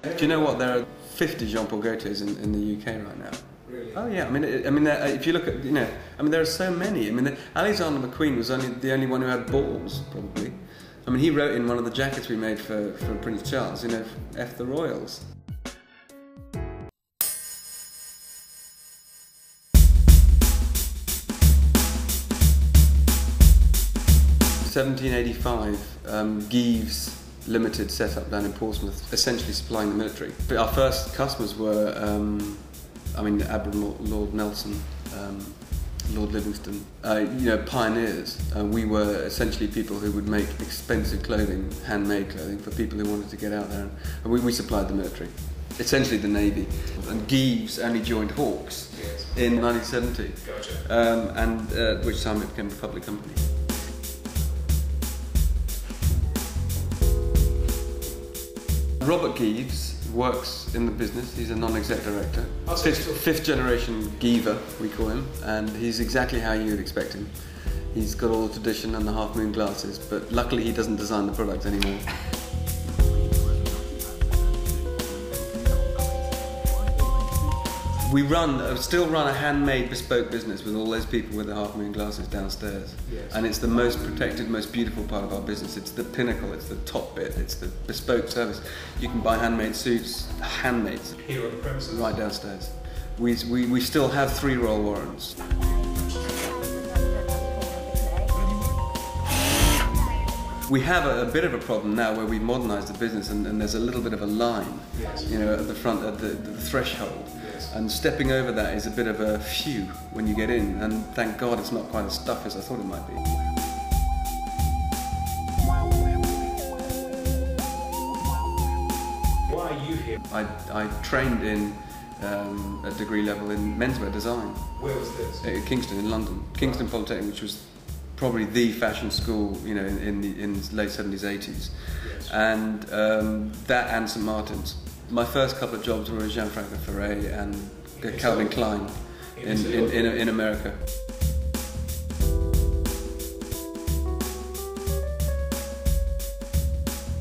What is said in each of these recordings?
Do you know what? There are 50 Jean-Paul Gaultiers in the UK right now. Really? Oh yeah, if you look at, there are so many. Alexander McQueen was the only one who had balls, probably. He wrote in one of the jackets we made for Prince Charles, F the Royals. 1785, Gieves Limited set up down in Portsmouth, essentially supplying the military. But our first customers were, Admiral Lord Nelson, Lord Livingston, pioneers. We were essentially people who would make expensive clothing, handmade clothing, for people who wanted to get out there. And we supplied the military, essentially the Navy. And Gieves only joined Hawks in 1970, Gotcha. At which time it became a public company. Robert Gieves works in the business. He's a non-exec director. Fifth generation Giever, we call him, and he's exactly how you would expect him. He's got all the tradition and the half moon glasses, but luckily he doesn't design the products anymore. We still run a handmade bespoke business with all those people with the half moon glasses downstairs. Yes. And it's the most protected, most beautiful part of our business. It's the pinnacle, it's the top bit, it's the bespoke service. You can buy handmade suits, handmade. Here on the premises? Right downstairs. We still have 3 roll warrants. We have a bit of a problem now where we've modernised the business and there's a little bit of a line, at the front of the threshold. And stepping over that is a bit of a phew when you get in, and thank God it's not quite as stuffy as I thought it might be. Why are you here? I trained in a degree level in menswear design. Where was this? At Kingston in London. Kingston Polytechnic, which was probably the fashion school, in the late 70s, 80s. Yes. And that and St Martin's. My first couple of jobs were at Jean-Francois Ferret and Calvin Klein in America.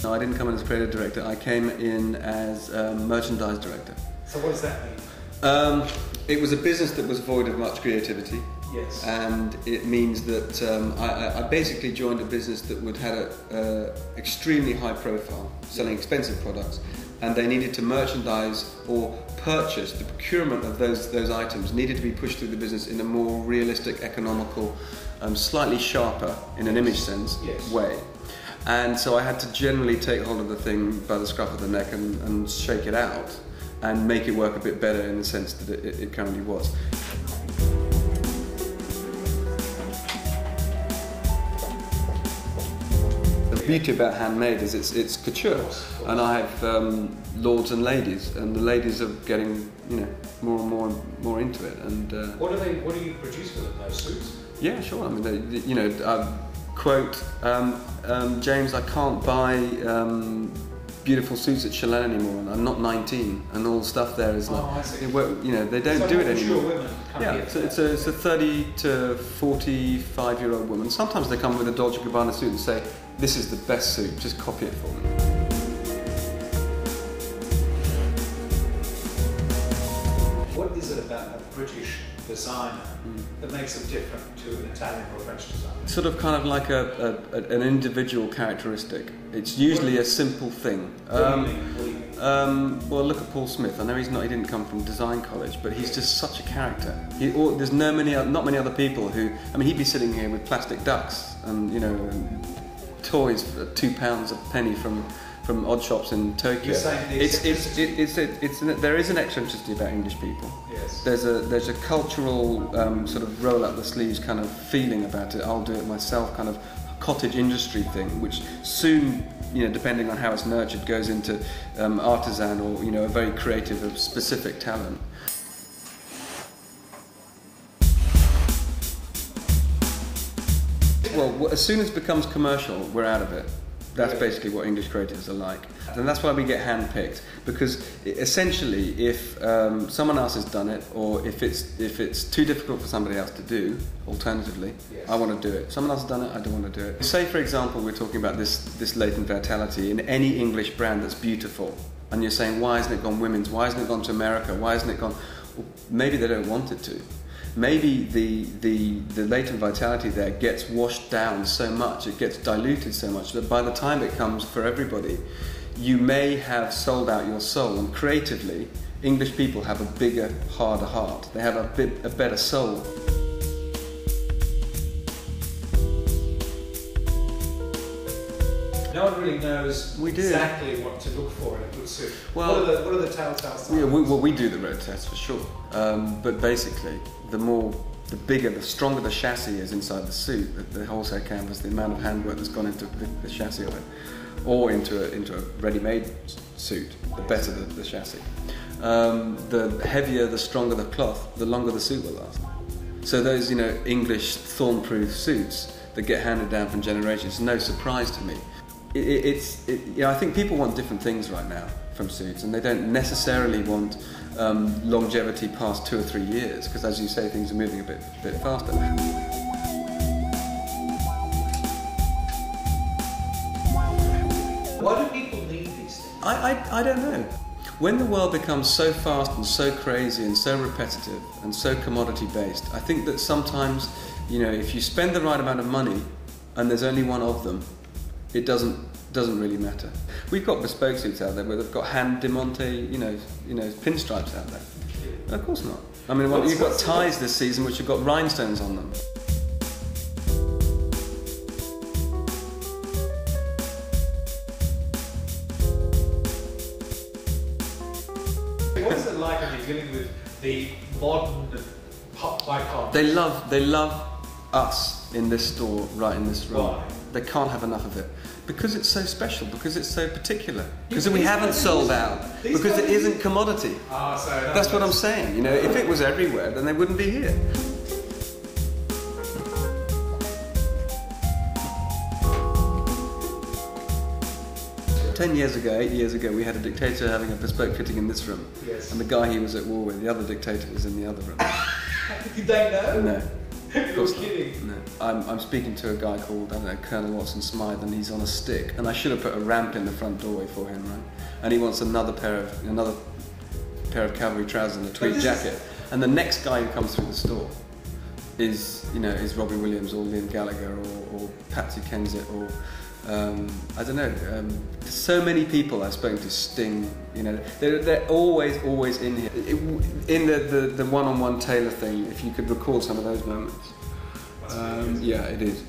No, I didn't come in as creative director. I came in as merchandise director. So what does that mean? It was a business that was void of much creativity. Yes. And it means that I basically joined a business that had an extremely high profile, selling expensive products, and they needed to merchandise or purchase. The procurement of those items needed to be pushed through the business in a more realistic, economical, slightly sharper, in an image sense, way. And so I had to generally take hold of the thing by the scruff of the neck and shake it out and make it work a bit better in the sense that it currently was. The beauty about handmade is it's couture, and I have lords and ladies, and the ladies are getting more and more into it. And what do you produce for them? Those suits? Yeah, sure. Quote James, I can't buy beautiful suits at Chanel anymore, and I'm not 19, and all the stuff there is like, I see. They don't do it anymore. Women Yeah, it's a 30 to 45-year-old woman. Sometimes they come with a Dolce & Gabbana suit and say, "This is the best suit, just copy it for me." What is it about a British designer that makes them different to an Italian or a French designer? Sort of kind of like an individual characteristic. It's usually a simple thing. What do you mean? Well, look at Paul Smith. I know he didn't come from design college, but he's just such a character. There's not many other people who. He'd be sitting here with plastic ducks and and toys for £2 a penny from odd shops in Tokyo. You're saying there is an eccentricity about English people. Yes. There's a cultural sort of roll up the sleeves kind of feeling about it. I'll do it myself kind of cottage industry thing, which soon, depending on how it's nurtured, goes into artisan or a very creative, specific talent. Well, as soon as it becomes commercial, we're out of it. That's basically what English creatives are like. And that's why we get hand-picked, because essentially if someone else has done it, or if it's too difficult for somebody else to do, alternatively, I want to do it. Someone else has done it, I don't want to do it. Say, for example, we're talking about this latent vitality in any English brand that's beautiful. And you're saying, why hasn't it gone women's? Why hasn't it gone to America? Why hasn't it gone? Well, maybe they don't want it to. Maybe the latent vitality there gets washed down so much, it gets diluted so much that by the time it comes for everybody, you may have sold out your soul. And creatively, English people have a bigger, harder heart. They have a better soul. No one really knows exactly what to look for in a good suit. Well, what are the telltale signs? Yeah, we do the road test for sure. But basically, the bigger, the stronger the chassis is inside the suit, the wholesale canvas, the amount of handwork that's gone into the chassis of it, or into a ready-made suit, the better the chassis. The heavier, the stronger the cloth, the longer the suit will last. So those, English thorn-proof suits that get handed down from generations, it's no surprise to me. I think people want different things right now from suits, and they don't necessarily want longevity past 2 or 3 years, because as you say, things are moving a bit faster. Why do people need these things? I don't know. When the world becomes so fast and so crazy and so repetitive and so commodity based, I think that sometimes, if you spend the right amount of money and there's only one of them, it doesn't really matter. We've got bespoke suits out there where they've got hand demonte, pinstripes out there. No, of course not. I mean, you've got ties this season which have got rhinestones on them. What's it like when you're dealing with the modern pop icons? They love us in this store, right in this room. Why? They can't have enough of it. Because it's so special, because it's so particular, because we haven't sold out, because it isn't commodity. That's what I'm saying. If it was everywhere, then they wouldn't be here. Eight years ago, we had a dictator having a bespoke fitting in this room. Yes. And the guy he was at war with, the other dictator, was in the other room. Did they know? No. You're kidding. No. I'm speaking to a guy called, Colonel Watson Smythe, and he's on a stick. And I should have put a ramp in the front doorway for him, right? And he wants another pair of cavalry trousers and a tweed jacket. And the next guy who comes through the store is Robbie Williams or Liam Gallagher or Patsy Kensit or I don't know. So many people I've spoken to Sting. They're always in here. In the one-on-one tailor thing. If you could record some of those moments, yeah, it is.